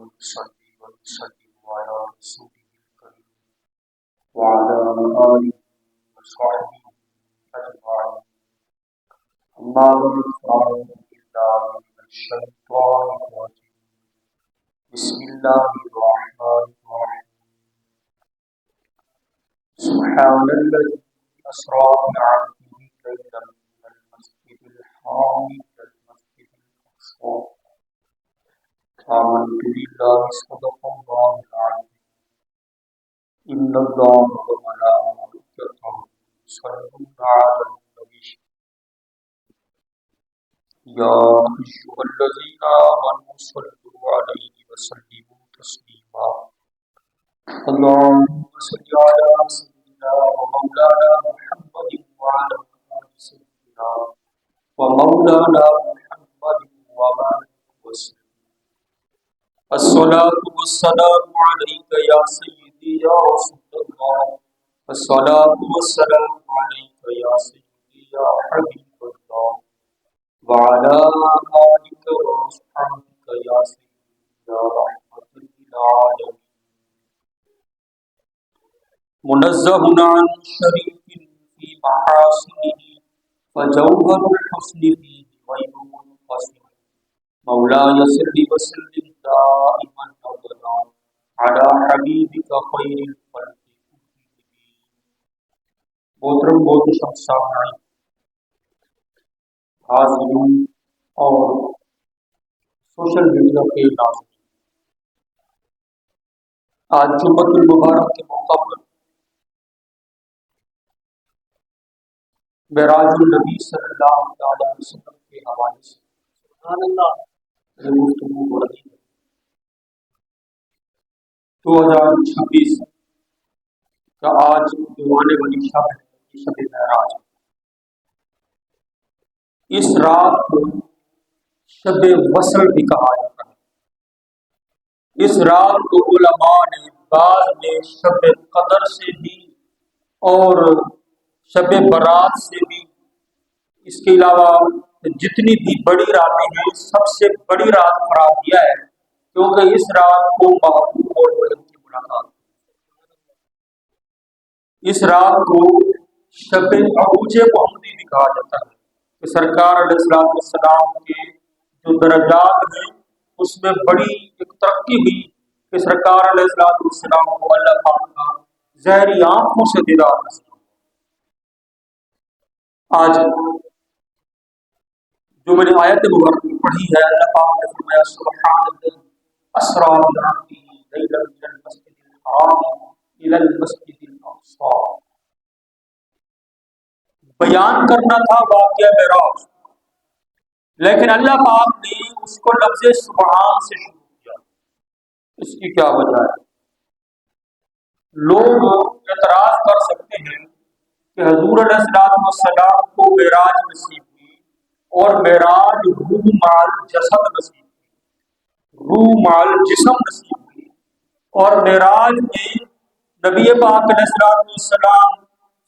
ونصلي ونسلم على رسوله الكريم وعلى آله وصحبه أجمعين. أما بعد فأعوذ بالله من الشيطان الرجيم. بسم الله الرحمن الرحيم. سبحان الذي أسرى بعبده ليلا من المسجد الحرام إلى المسجد الأقصى. آمنت بالله صدق الله العظيم. إن الله وملائكته يصلون على النبي يا أيها الذين آمنوا صلوا عليه وسلموا تسليما. اللهم صل على سيدنا ومولانا محمد وعلى آل سيدنا ومولانا محمد وبارك وسلم. الصلاة والسلام عليك يا سيدي يا رسول الله. الصلاة والسلام عليك يا سيدي يا حبيب الله وعلى آلك وأصحابك يا سيدي يا رحمة للعالمين. منزه عن شريك في محاسنه فجوهر الحسن فيه غير منقسم. مولاي صل وسلم دائما ابدا على حبيبك خير الخلق كلهم. محترم سامعین، حاضرین اور سوشل میڈیا کے ناظرین، آج جمعۃ المبارک کے موقع پر معراج النبی صلی اللہ علیہ وسلم کے حوالے سے سبحان اللہ گفتگو ہو رہی ہے۔ 2026 کا آج جو آنے والی شب ہے، شب معراج، اس رات کو شب وصل بھی کہا جاتا ہے۔ اس رات کو علماء نے بعض نے شب قدر سے بھی اور شب برات سے بھی، اس کے علاوہ جتنی بھی بڑی راتیں ہیں سب سے بڑی رات قرار دیا ہے، کیونکہ اس رات کو محبوب اور ولی کی ملاقات، اس رات کو شب عروج محمدی بھی کہا جاتا ہے کہ سرکار علیہ السلام کے جو درجات ہیں اس میں بڑی ایک ترقی ہوئی کہ سرکار علیہ السلام کو اللہ پاک کا ظاہری آنکھوں سے دیدار نصیب۔ آج جو میں نے آیت مبارک پڑھی ہے، اللہ پاک نے فرمایا سبحان الذی اسری بعبدہ لیلا من المسجد الحرام الی المسجد الاقصی۔ بیان کرنا تھا واقعہ معراج، لیکن اللہ پاک نے اس کو لفظ سبحان سے شروع کیا۔ اس کی کیا وجہ ہے؟ لوگ اعتراض کر سکتے ہیں کہ حضور علیہ السلام کو معراج نصیب ہوئی اور معراج روح مال جسد نصیب ہوئی، روح مال جسم نصیب ہوئی، اور معراج میں نبی پاک علیہ السلام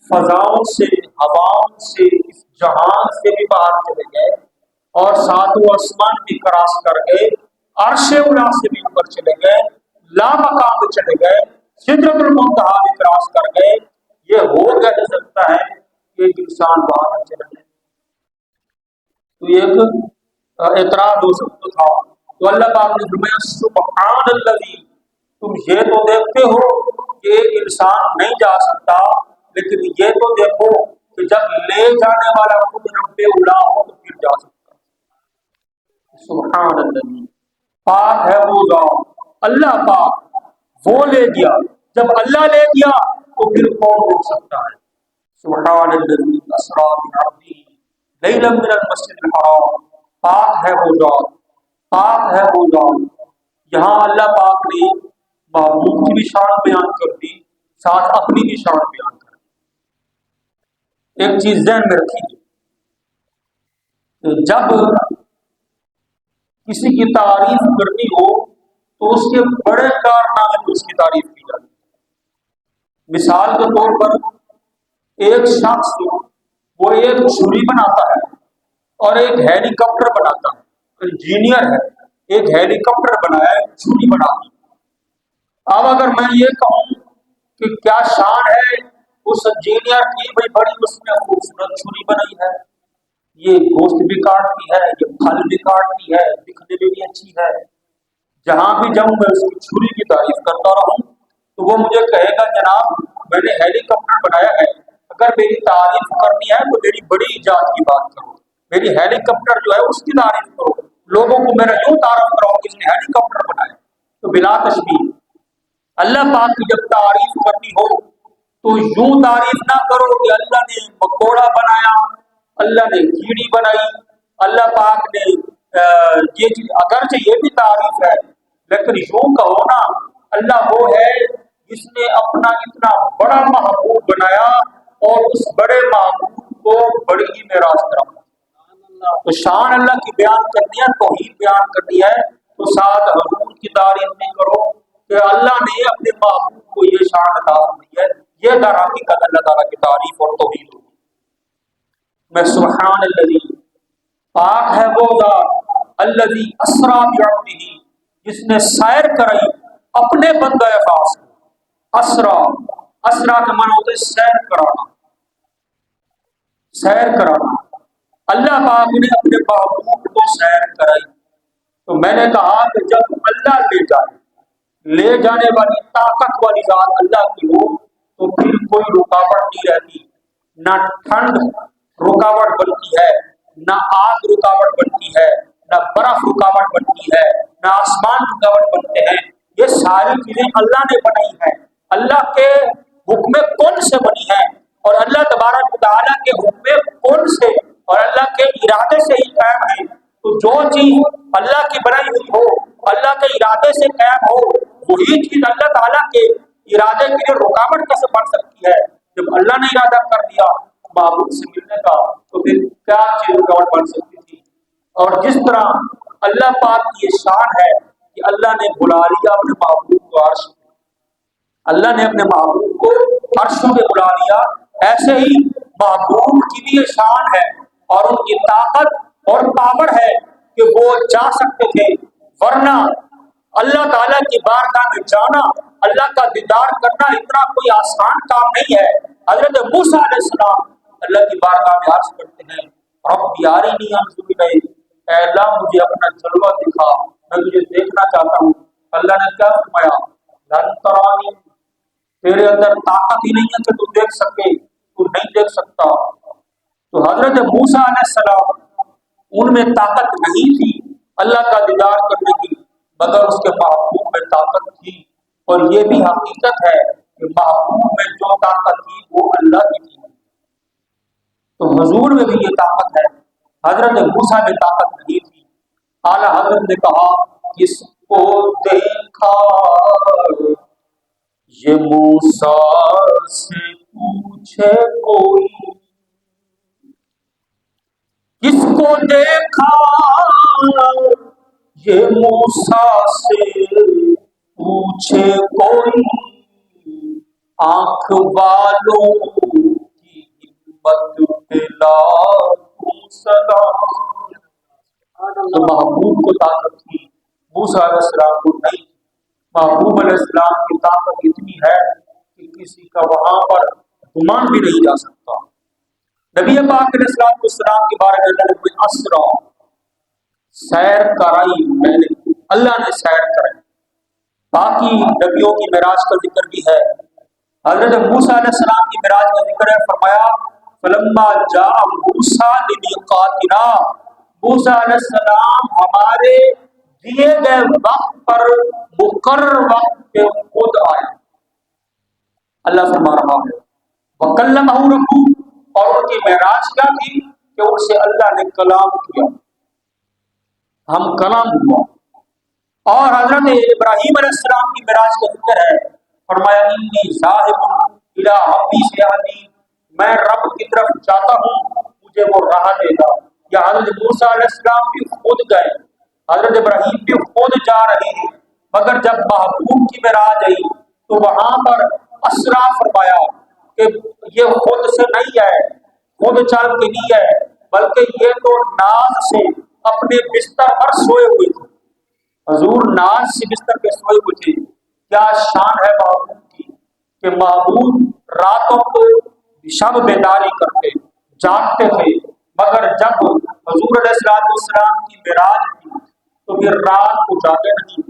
فضاؤں سے، ہواؤں سے، اس جہان سے بھی باہر چلے گئے اور ساتوں آسمان بھی کراس کر گئے، عرش اولا سے بھی اوپر چلے گئے، لامقام چلے گئے، سدرۃ المنتہا بھی کراس کر گئے۔ یہ ہو کیسے سکتا ہے کہ ایک انسان وہاں تک چلا جائے؟ تو ایک اعتراض ہو سکتا تھا۔ تو اللہ پاک نے فرمایا سبحان الذی، تم یہ تو دیکھتے ہو کہ انسان نہیں جا سکتا، لیکن یہ تو دیکھو کہ جب لے جانے والا خود رب اولا ہو تو پھر جا سکتا۔ سبحان الذی، پاک ہے وہ ذات، اللہ پاک، وہ لے گیا۔ جب اللہ لے گیا تو پھر کون روک سکتا ہے؟ سبحان الذی اسری بعبدہ لیلا من المسجد الحرام، پاک ہے وہ ذات، پاک ہے وہ ذات۔ یہاں اللہ پاک نے محبوب کی بھی شان بیان کر دی، ساتھ اپنی بھی شان بیان کر دی۔ ایک چیز ذہن میں رکھیے، جب کسی کی تعریف کرنی ہو تو اس کے بڑے کارنامے میں اس کی تعریف کی جاتی ہے۔ مثال کے طور پر ایک شخص وہ ایک چھری بناتا ہے اور ایک ہیلی کاپٹر بناتا ہے، انجینئر ہے، ایک ہیلی کاپٹر بنایا ہے، چھری नहीं बढ़ाती। अब अगर मैं ये कहूं कि क्या शान है उस इंजीनियर की, भाई बड़ी उसमें खूबसूरत छुरी बनाई है, ये गोश्त भी काटती है, ये फल भी काटती है, दिखने में भी अच्छी है, जहां भी जाऊं मैं उसकी छुरी की तारीफ करता रहूं, तो वो मुझे कहेगा जनाब मैंने हेलीकॉप्टर बनाया है, अगर मेरी तारीफ करनी है तो मेरी बड़ी इजाद की बात करो, मेरी हेलीकॉप्टर जो है उसकी तारीफ करो, लोगों को मेरा यूं तारीफ कराओ कि इसने हेलीकॉप्टर बनाया। तो बिला तशबीह अल्लाह पाक की जब तारीफ करनी हो तो यूं तारीफ ना करो कि अल्लाह ने मकोड़ा बनाया, अल्लाह ने कीड़ी बनाई, अल्लाह पाक ने ये चीज, अगरचे ये भी तारीफ है, लेकिन यूं कहो ना अल्लाह वो है जिसने अपना इतना बड़ा महबूब बनाया और उस बड़े महबूब को बड़ी ही मेराज करा। तो शान अल्लाह की बयान करनी है, तौहीद बयान करनी है, तो साथ हजूर की तारीफ नहीं करो कि अल्लाह ने अपने महबूब को ये शान अता दी है, ये दर हकीकत अल्लाह ताला की तारीफ और तौहीद होगी। मैं सुब्हान अल्लज़ी, पाक है वो ज़ात अल्लज़ी अस्रा बिअब्दिही, जिसने सैर कराई अपने बंदे खास को। अस्रा, अस्रा का माना होता है सैर कराना, सैर कराना। अल्लाह पाक ने अपने महबूब को सैर कराई। तो मैंने कहा कि जब अल्लाह ले जाने वाली ताकत वाली जात अल्लाह की हो तो फिर कोई रुकावट नहीं रहती, ना ठंड रुकावट बनती है, ना आग रुकावट बनती है, ना बर्फ रुकावट बनती है, ना आसमान रुकावट बनते हैं। ये सारी चीजें अल्लाह ने बनाई है, अल्लाह के हुक्म कौन से बनी है, और अल्लाह तबारक व तआला के हुक्म कौन से और अल्लाह के इरादे से ही कायम है। तो जो चीज अल्लाह की बनाई हुई हो, अल्लाह के इरादे से कायम हो, वही चीज अल्लाह ताला के इरादे के लिए रुकावट कैसे बन सकती है। जब अल्लाह ने इरादा कर दिया महबूब से मिलने का, तो फिर क्या चीज रुकावट बन सकती थी। और जिस तरह अल्लाह पाक की ये शान है कि अल्लाह ने बुला लिया अपने महबूब को अर्श, अल्लाह ने अपने महबूब को अर्शों में बुला लिया, ऐसे ही महबूब की भी ये शान है और उनकी ताकत और पावर है कि वो जा सकते थे, वरना अल्लाह ताला की बारगाह में जाना, अल्लाह का दीदार करना इतना कोई आसान काम नहीं है। हजरत मूसा अलैहिस्सलाम अल्लाह की बारगाह में अर्ज करते हैं, रब्बी अरिनी अंजुर इलैक, ऐ अल्लाह मुझे अपना जलवा दिखा, मैं तुझे देखना चाहता हूँ। अल्लाह ने क्या फरमाया, लन तरानी, तेरे अंदर ताकत ही नहीं है कि तू देख सके, तू नहीं देख सकता। तो हजरत मूसा अलैहिस्सलाम, उनमें ताकत नहीं थी अल्लाह का दीदार करने की, मगर उसके महबूब में ताकत थी। और ये भी हकीकत है कि महबूब में जो ताकत थी वो अल्लाह की थी। तो हुजूर में भी ये ताकत है, हजरत मूसा में ताकत नहीं थी। आला हजरत ने कहा, किसको देखा ये मूसा से पूछे कोई, किसको देखा ये मूसा से पूछे कोई, आंख वालों की हिम्मत पे लाखों सलाम। तो महबूब को ताकत थी, मूसा अलैहिस्सलाम को नहीं। महबूब अलैहिस्सलाम की ताकत इतनी है कि किसी का वहां पर गुमान भी नहीं जा सकता। नबी पाक अलैहिस्सलाम के बारे में अल्लाह ने असरा, सैर कराई, मैंने अल्लाह ने सैर कराई। बाकी नबियों की मिराज का जिक्र भी है। हजरत मूसा अलैहिस्सलाम की मिराज का जिक्र है, फरमाया फलम्मा जा मूसा लिमीकातिना, मूसा अलैहिस्सलाम हमारे दिए गए वक्त पर मुकर्रर वक्त पे खुद आए। अल्लाह फरमा रहा है वकल्लमहु रब्बुहु, और उनकी मेराज क्या थी कि उनसे अल्लाह ने कलाम किया, हम कलाम हुआ। और हजरत इब्राहीम अलैहिस्सलाम की मेराज का जिक्र है, फरमाया इन्नी ज़ाहिबुन इला रब्बी सयहदीन, मैं रब की तरफ जाता हूँ, मुझे वो राह देगा। या हजरत मूसा अलैहिस्सलाम भी खुद गए, हजरत इब्राहीम भी खुद जा रहे हैं, मगर जब महबूब की मेराज आई तो वहां पर असरा फरमाया कि ये खुद से नहीं है, खुद चल के नहीं है, बल्कि ये तो नाज से अपने बिस्तर पर सोए हुए थे। حضور ناز سے بستر پہ سوئے ہوئے تھے. کیا شان ہے محبوب کی کہ محبوب راتوں کو شب بیداری کرتے جاگتے تھے، مگر جب حضور علیہ السلام کی معراج تھی تو پھر رات کو جاگے نہیں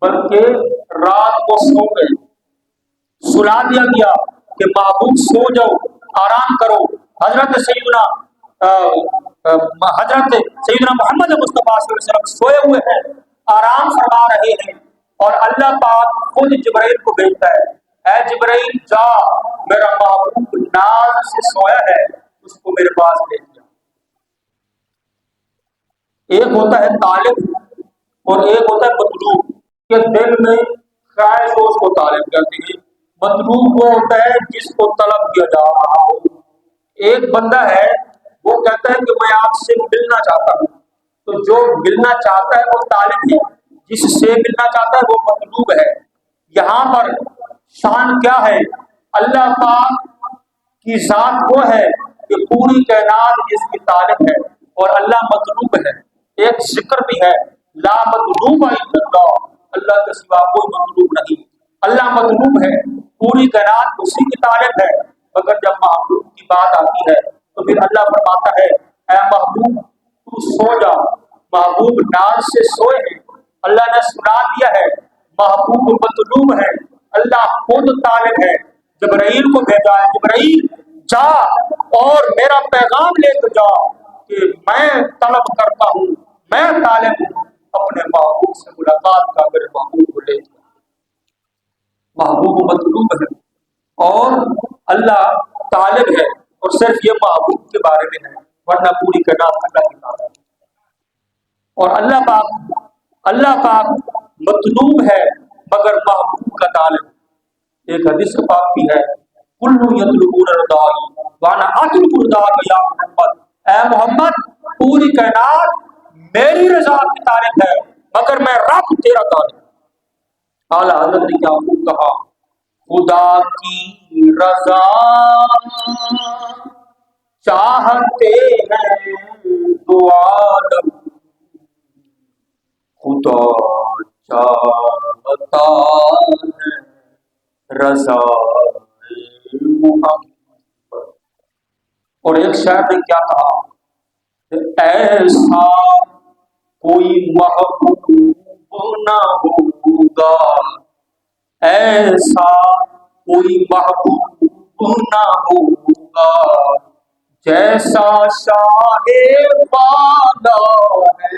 بلکہ رات کو سو گئے. سلا دیا گیا کہ محبوب سو جاؤ، آرام کرو. حضرت سیدنا محمد مصطفیٰ صلی اللہ علیہ وسلم سوئے ہوئے ہیں، آرام فرما رہے ہیں، اور اللہ پاک خود جبرائیل کو بھیجتا ہے، اے جبرائیل جا، میرا محبوب ناز سے سویا ہے، اس کو میرے پاس بھیج دیا. ایک ہوتا ہے طالب اور ایک ہوتا ہے مطلوب. کہ دل میں خواہش ہو اس کو طالب کہتے ہیں، مطلوب وہ ہوتا ہے جس کو طلب کیا جا رہا ہو. ایک بندہ ہے وہ کہتا ہے کہ میں آپ سے ملنا چاہتا ہوں، تو جو ملنا چاہتا ہے وہ طالب ہے، جس سے ملنا چاہتا ہے وہ مطلوب ہے. یہاں پر شان کیا ہے؟ اللہ پاک کی ذات وہ ہے کہ پوری کائنات جس کی طالب ہے اور اللہ مطلوب ہے. ایک ذکر بھی ہے، لا مطلوب الا اللہ، اللہ کے سوا کوئی مطلوب نہیں. اللہ مطلوب ہے، پوری کائنات اسی کی طالب ہے، مگر جب محبوب کی بات آتی ہے تو پھر اللہ فرماتا ہے اے محبوب تو سو جا. محبوب ناز سے سوئے ہیں، اللہ نے سنا دیا ہے. محبوب مطلوب ہے، اللہ خود طالب ہے. جبرائیل کو بھیجا ہے، جبرائیل جا اور میرا پیغام لے کے جا کہ میں طلب کرتا ہوں، میں طالب ہوں اپنے محبوب سے ملاقات کا. میرے محبوب کو لے جا. محبوب مطلوب ہے اور اللہ طالب ہے، اور صرف یہ محبوب کے بارے میں ہے، ورنہ پوری کائنات اللہ کی طالب ہے. اور اللہ پاک مطلوب ہے مگر محبوب کا طالب. ایک حدیث پاک بھی ہے، کلو یطلبون رضائی وانا اطلب رضاک یا محمد. اے محمد پوری کائنات میری رضا کی طالب ہے مگر میں رب تیرا طالب. اعلیٰ حضرت نے کیا خوب کہا، خدا کی رضا چاہتے ہیں دو عالم، خدا چاہتا ہے رضا محمد. اور ایک شاعر نے کیا کہا کہ ایسا کوئی محبوب نہ ہوگا، ایسا کوئی محبوب نہ ہوگا جیسا شاہ بالا ہے.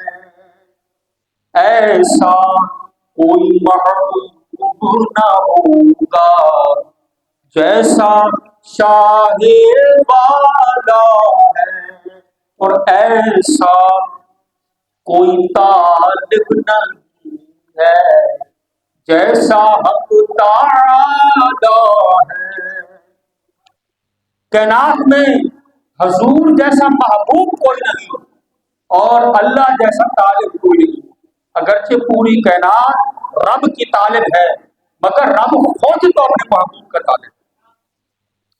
ایسا کوئی محبوب نہ ہوگا جیسا شاہ بالا ہے، اور ایسا کوئی طالب نہیں ہے جیسا حق تعالی ہے. کائنات میں حضور جیسا محبوب کوئی نہیں اور اللہ جیسا طالب کوئی نہیں. اگرچہ پوری کائنات رب کی طالب ہے مگر رب خود تو اپنے محبوب کا طالب ہے.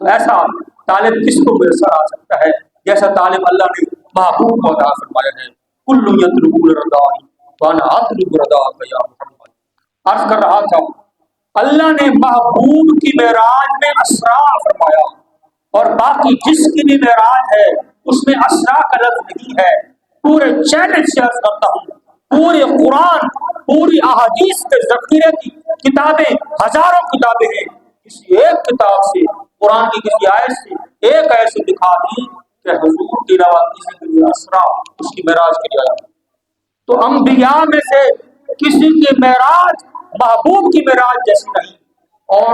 تو ایسا طالب کس کو میسر آ سکتا ہے جیسا طالب اللہ نے محبوب کو عطا فرمایا ہے. کل یطلبون رضائی وانا اطلب رضاک یا محمد. عرض کر رہا تھا اللہ نے محبوب کی معراج میں اسرا فرمایا، اور باقی جس کی بھی معراج ہے اس میں اسرا کا لفظ نہیں ہے. پورے چیلنج سے عرض کرتا ہوں، پورے قرآن پوری احادیث کے ذخیرے کی کتابیں ہزاروں کتابیں ہیں، کسی ایک کتاب سے قرآن کی کسی آیت سے ایک ایسے دکھا دی کہ حضور کی علاوہ کسی کے لیے اسرا اس کی معراج کے لیے آیا. تو انبیاء میں سے کسی کی معراج محبوب کی معراج جیسی نہیں. اور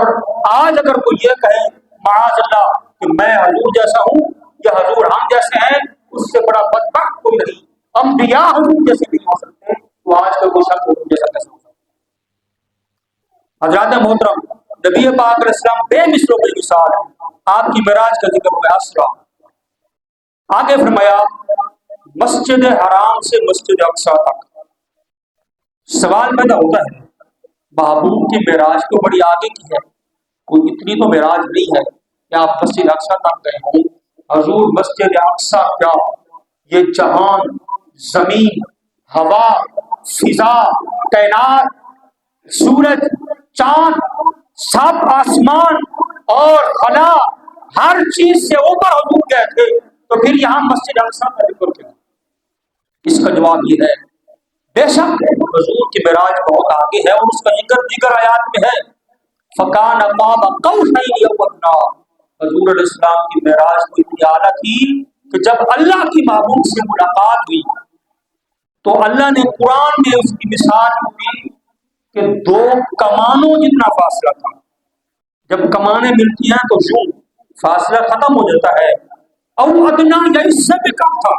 آج اگر کوئی یہ کہے معاذ اللہ کہ میں حضور جیسا ہوں یا حضور ہم جیسے ہیں، اس سے بڑا بدبخت کوئی نہیں. انبیاء حضور جیسے نہیں ہو سکتے تو آج کا کوئی شخص حضور جیسا کیسے ہو سکتا؟ حضرات محترم، نبی پاک علیہ السلام بے مثلوں کی مثال ہے. آپ کی معراج کا ذکر ہوا اسرا. آگے فرمایا مسجد حرام سے مسجد اقصی تک. سوال پیدا ہوتا ہے محبوب کی معراج تو بڑی آگے کی ہے، کوئی اتنی تو معراج نہیں ہے کہ آپ مسجد اقصی تک گئے ہوں. حضور مسجد اقصی کیا، یہ جہان، زمین، ہوا، फिजा, कायनात, सूरज, चांद, सब आसमान और खला, हर चीज से ऊपर हुजूर गए थे, तो फिर यहाँ मस्जिद अक्सा का जिक्र क्यों? इसका जवाब ये है, बेशक हुजूर की मेराज बहुत आगे है और उसका जिक्र दीगर आयात में है। फकान अक़ाब कौसैन औ अदना, हुजूर अलैहिस्सलाम की मेराज को इतनी आला थी कि जब अल्लाह की महबूब से मुलाकात हुई तो अल्लाह ने कुरान में उसकी मिसाल दी कि दो कमानों जितना फासला था। जब कमाने मिलती हैं तो यूं फासला खत्म हो जाता है, और अदना या इससे भी कम था।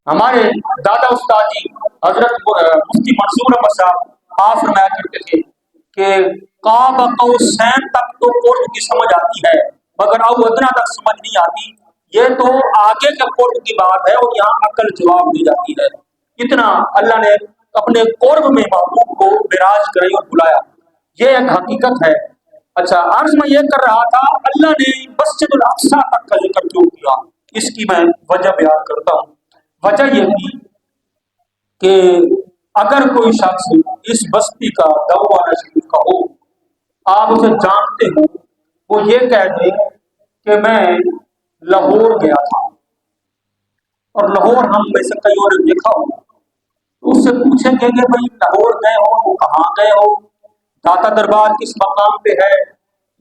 हमारे दादा उस्ताद जी हजरत मुफ्ती मंसूर अहमद साहब आप फरमाया करते थे कि काब कौसैन तक तो कुर्ब की समझ आती है, मगर औ अदना तक समझ नहीं आती। ये तो आगे के कुर्ब की बात है और यहाँ अकल जवाब दी जाती है। इतना अल्लाह ने अपने कुर्ब में महबूब को मिराज कराई और बुलाया, ये एक हकीकत है। अच्छा, अर्ज मैं ये कर रहा था, अल्लाह ने मस्जिदुल अक्सा तक का जिक्र क्यों किया, इसकी मैं वजह बयान करता हूँ। वजह यह थी कि अगर कोई शख्स इस बस्ती का दौवाना शरीफ का हो, आप उसे जानते हो, वो ये कह दे कि मैं लाहौर गया था, और लाहौर हम में से कईयों ने देखा हो, तो उससे पूछेंगे कि भाई लाहौर गए हो, वो कहाँ गए हो, दाता दरबार किस मकाम पे है,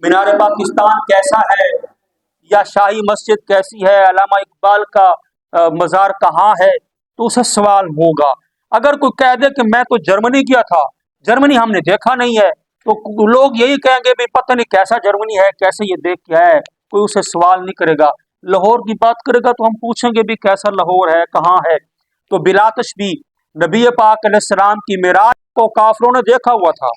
मीनार पाकिस्तान कैसा है, या शाही मस्जिद कैसी है, अल्लामा इकबाल का मज़ार कहाँ है, तो उसे सवाल होगा। अगर कोई कह दे कि मैं तो जर्मनी गया था, जर्मनी हमने देखा नहीं है, तो लोग यही कहेंगे भाई पता नहीं कैसा जर्मनी है, कैसे ये देख के है, कोई उसे सवाल नहीं करेगा। लाहौर की बात करेगा तो हम पूछेंगे भी कैसा लाहौर है, कहाँ है। तो बिला तशबी नबी पाक अलैहिस्सलाम की मेराज को काफिरों ने देखा हुआ था,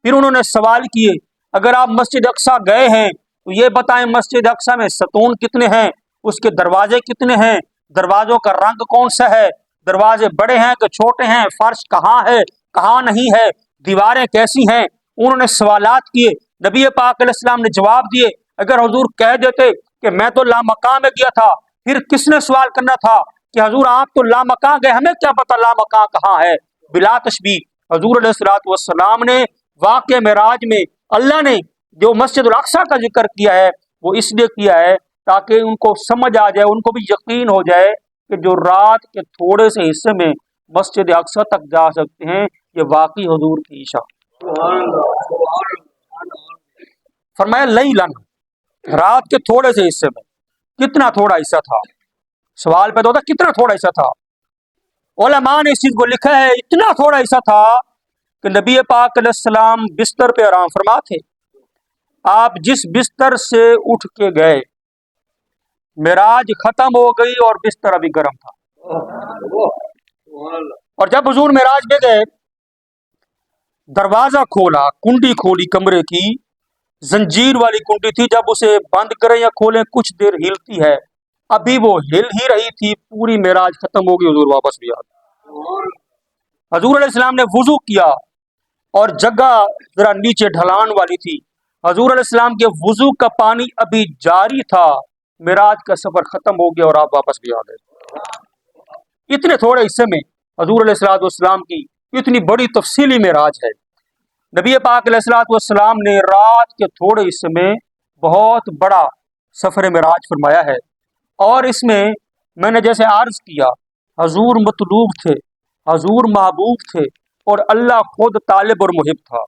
फिर उन्होंने सवाल किए, अगर आप मस्जिद अक्सा गए हैं तो ये बताएं मस्जिद अक्सा में सतून कितने हैं, उसके दरवाजे कितने हैं, दरवाजों का रंग कौन सा है, दरवाजे बड़े हैं कि छोटे हैं, फर्श कहाँ है कहाँ नहीं है, दीवारें कैसी हैं। उन्होंने सवालात किए, नबी पाक अलैहिस्सलाम ने जवाब दिए। अगर हुजूर कह देते कि मैं तो लामका में गया था, फिर किसने सवाल करना था कि हुजूर आप तो लामका गए, हमें क्या पता लामका कहाँ है। बिला तशबी हुजूर अलैहिस्सलातु वस्सलाम ने वाक़े मेराज में अल्लाह ने जो मस्जिद अक्सा का जिक्र किया है वो इसलिए किया है ताकि उनको समझ आ जाए, उनको भी यकीन हो जाए कि जो रात के थोड़े से हिस्से में मस्जिद अक्सा तक जा सकते हैं, ये वाकई हुजूर की इशा। फरमाया लैलन, रात के थोड़े से हिस्से में, कितना थोड़ा हिस्सा था, सवाल पैदा होता कितना थोड़ा हिस्सा था। उलमा ने इस चीज को लिखा है, इतना थोड़ा हिस्सा था कि नबी पाक अलैहिस्सलाम बिस्तर पे आराम फरमा थे, आप जिस बिस्तर से उठ के गए मेराज खत्म हो गई और बिस्तर अभी गर्म था। और जब हुजूर मेराज में गए, दरवाजा खोला, कुंडी खोली कमरे की, जंजीर वाली कुंडी थी, जब उसे बंद करें या खोलें कुछ देर हिलती है, अभी वो हिल ही रही थी, पूरी मेराज खत्म हो गई, हुजूर वापस भी आ गए। हुजूर अलैहिस्सलाम ने वुजू किया और जगह जरा नीचे ढलान वाली थी, हुजूर अलैहिस्सलाम के वुजू का पानी अभी जारी था, मेराज का सफर खत्म हो गया और आप वापस भी आ गए। इतने थोड़े हिस्से में हुजूर अलैहिस्सलाम की इतनी बड़ी तफसीली मेराज है। नबी पाक अलैहिस्सलाम ने रात के थोड़े हिस्से में बहुत बड़ा सफर मेराज फरमाया है, और इसमें मैंने जैसे अर्ज किया, हुजूर मतलूब थे, हुजूर महबूब थे, और अल्लाह खुद तालिब और मुहिब था।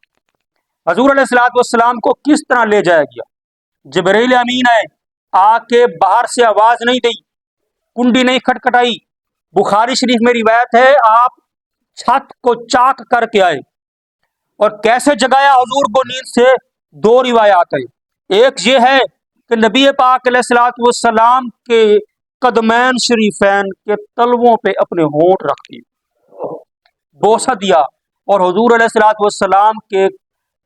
हुजूर अलैहिस्सलाम को किस तरह ले जाया गया, जिब्रील अमीन आए, आके बाहर से आवाज नहीं दी, कुंडी नहीं खटखटाई, बुखारी शरीफ में रिवायत है आप छत को चाक करके आए, और कैसे जगाया हुजूर को नींद से, दो रिवायात है। एक ये है कि नबी पाक अलैहिस्सलाम के कदमैन शरीफैन के तलवों पे अपने होंठ रख दिए, बोसा दिया, और हुजूर अलैहिस्सलाम के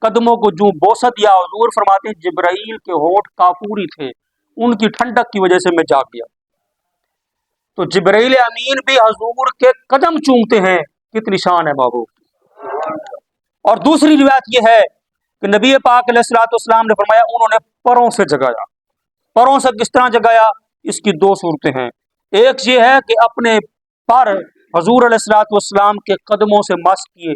कदमों को जो बोसा दिया, हुजूर फरमाते हैं जिब्राइल के होंठ काफूरी थे, उनकी ठंडक की वजह से मैं जाग गया। तो जिब्राइल अमीन भी हुजूर के कदम चूमते हैं, कितनी शान है महबूब की। और दूसरी रिवायत यह है कि नबी पाक अलैहिस्सलाम ने फरमाया उन्होंने परों से जगाया। परों से किस तरह जगाया, इसकी दो सूरतें हैं। एक ये है कि अपने पर حضور علیہ الصلوۃ والسلام کے قدموں سے مس کیے،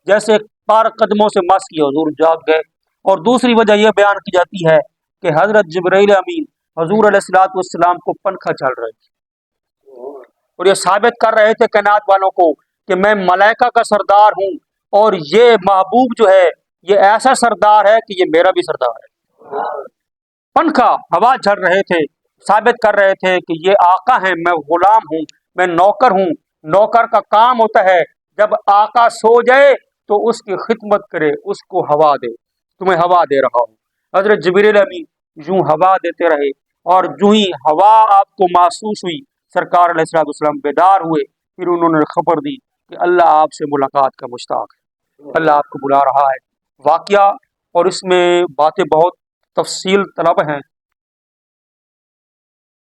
جیسے پار قدموں سے مس کیے حضور جاگ گئے۔ اور دوسری وجہ یہ بیان کی جاتی ہے کہ حضرت جبرائیل امین حضور علیہ الصلوۃ والسلام کو پنکھا چل رہے تھے اور یہ ثابت کر رہے تھے کائنات والوں کو کہ میں ملائکہ کا سردار ہوں، اور یہ محبوب جو ہے یہ ایسا سردار ہے کہ یہ میرا بھی سردار ہے۔ پنکھا ہوا جھڑ رہے تھے، ثابت کر رہے تھے کہ یہ آقا ہیں، میں غلام ہوں، میں نوکر ہوں۔ نوکر کا کام ہوتا ہے جب آقا سو جائے تو اس کی خدمت کرے، اس کو ہوا دے۔ تمہیں ہوا دے رہا ہوں۔ حضرت جبریل امین یوں ہوا دیتے رہے، اور جو ہی ہوا آپ کو محسوس ہوئی سرکار علیہ الصلوۃ والسلام بیدار ہوئے، پھر انہوں نے خبر دی کہ اللہ آپ سے ملاقات کا مشتاق ہے، اللہ آپ کو بلا رہا ہے۔ واقعہ اور اس میں باتیں بہت تفصیل طلب ہیں،